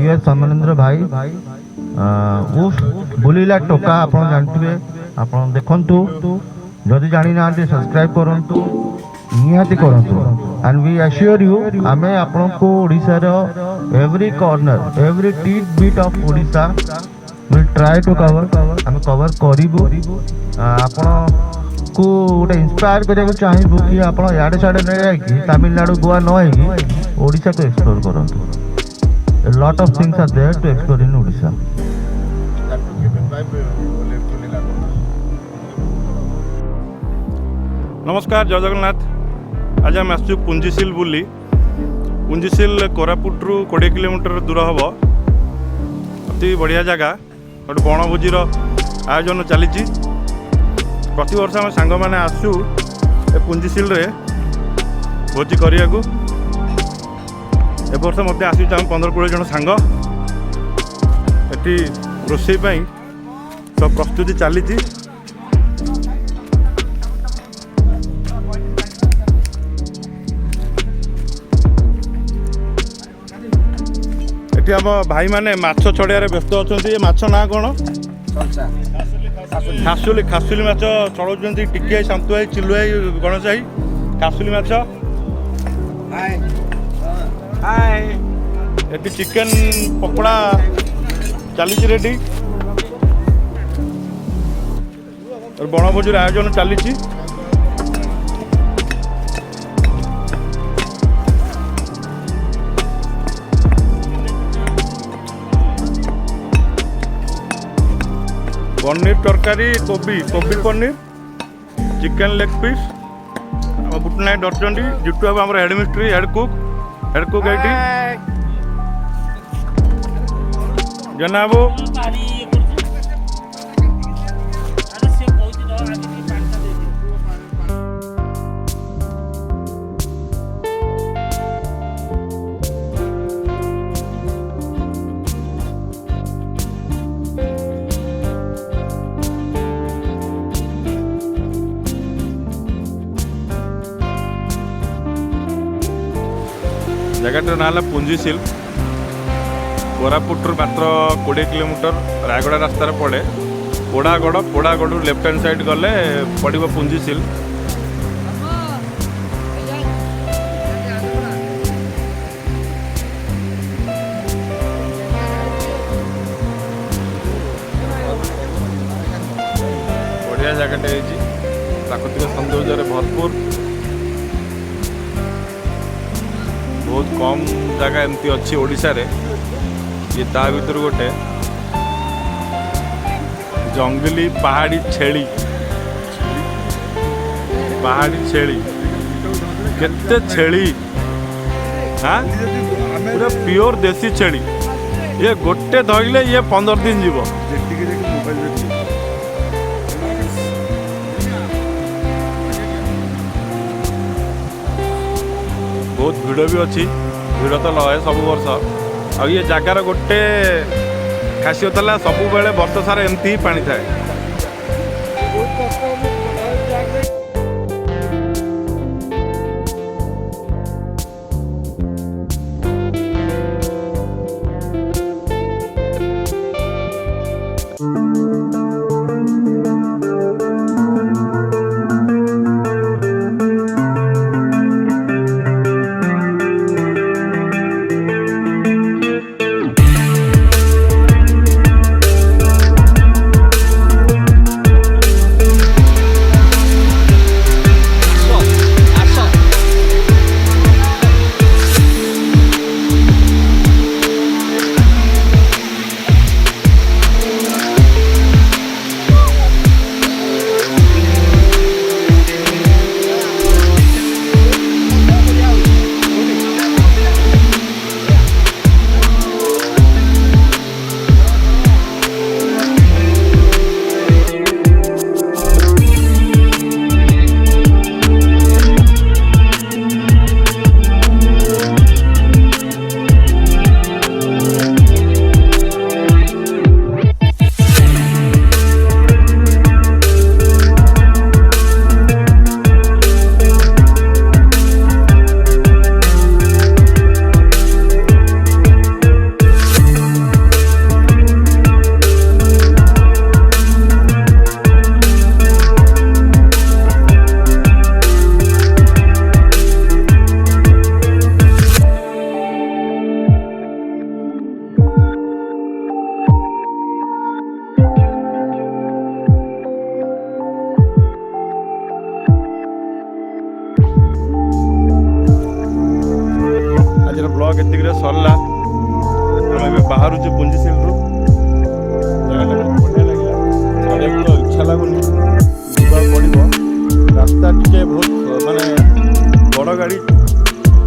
CS Samarendra भाई उफ बुलीला टोका आप जानते आप देखु जदि जानी ना सब्सक्राइब करूँ निहाती करूँ एंड वी एश्योर यू आम आपण को ओडिशा रो एवरी कॉर्नर एवरी टी beat of Odisha will try to cover आम कवर करूँ आपण को गोटे इंस्पायर करने चाहबू कि आप इे साढ़े नहीं जाकि तमिलनाडु गोवा न होगी ओडिशा को एक्सप्लोर करूँ lot of things are there to explore in Odisha नमस्कार जय जगन्नाथ आज आम आसु पुंजिसिल बुली पुंजिसिल कोरापुट रु 20 किलोमीटर दूर हम अति बढ़िया जगह गोटे बनभोजीर आयोजन चली प्रति वर्ष आम सांग मैंने आसु पुंजिसिल रे भोजी करिया को ए वर्ष मत आसु 15-20 जन सांग एटी रोषे सब प्रस्तुति चली एटी आम भाई माने माछ छड़िया व्यस्त अच्छा माछ ना कौन खासुली खासुली माछ चढ़ाऊँ टिकिया सांतुआई चिलुआई गणेशाई खासुली माछ ये चिकेन पकोड़ा चली रेडी बनभोजी आयोजन चली पनीर तरकारी कोबी कोबी paneer chicken leg piece बुटनाई डरचंडी Jitu अब आम हेड मिस्ट्री हेड कुक ये जनाबो जगह ना पुंजिसिल कोरापुट मात्र 20 किलोमीटर रायगड़ा रास्तार पड़े पोड़ागढ़ लेफ्ट हैंड साइड गले पड़ो पुंजिसिल बढ़िया जगह प्राकृतिक सौंदर्य भरपूर बहुत कम जगह एमती अच्छी ओडिशा रे ये ता भीतर गोटे जंगली पहाड़ी छेली केते छेली हाँ पूरा प्योर देसी छेली ये गोटे धरले ये 15 दिन जीव बहुत भिड़ भी अच्छी भिड़ तो लहे सब वर्ष आ ये जगार गोटे खासियत है सब बेले वर्ष सारा एमती ही पानी थाए ବ୍ଲଗ୍ ଏତିକିରେ ସରିଲା। ଆମେ ଏବେ ବାହାରୁଛୁ ପୁଞ୍ଜିସିଲରୁ। ଜାଗାଟା ବଢ଼ିଆ ଲାଗିଲା, ଛାଡ଼ିବାକୁ ତ ଇଚ୍ଛା ଲାଗୁନି, ଯିବାକୁ ପଡ଼ିବ। ରାସ୍ତା ଟିକେ ବହୁତ ମାନେ ବଡ଼ ଗାଡ଼ି,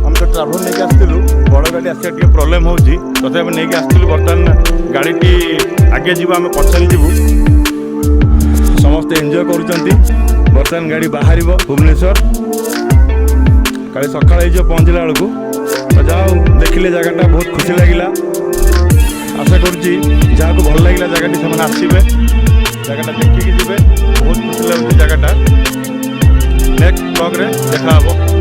ଆମେ ତ ଟ୍ରାଭେଲ୍ ନେଇକି ଆସିଥିଲୁ, ବଡ଼ ଗାଡ଼ି ଆସିବା ଟିକେ ପ୍ରୋବ୍ଲେମ୍ ହେଉଛି। ତଥାପି ଆମେ ନେଇକି ଆସିଥିଲୁ। ବର୍ତ୍ତମାନ ଗାଡ଼ିଟି ଆଗେ ଯିବ, ଆମେ ପଛରେ ଯିବୁ। ସମସ୍ତେ ଏନ୍ଜୟ କରୁଛନ୍ତି। ବର୍ତ୍ତମାନ ଗାଡ଼ି ବାହାରିବ ଭୁବନେଶ୍ୱର, କାଲି ସକାଳ ହେଇଯିବ ପହଞ୍ଚିଲା ବେଳକୁ। ତ ଯାହା ହଉ, ଦେଖିଲେ ଜାଗାଟା ବହୁତ ଖୁସି ଲାଗିଲା। ଆଶା କରୁଛି ଯାହାକୁ ଭଲ ଲାଗିଲା ଜାଗାଟି ସେମାନେ ଆସିବେ, ଜାଗାଟା ଦେଖିକି ଯିବେ। ବହୁତ ଖୁସି ଲାଗୁଛି ଜାଗାଟା। ନେକ୍ସଟ ବ୍ଲଗ୍ରେ ଦେଖା ହେବ।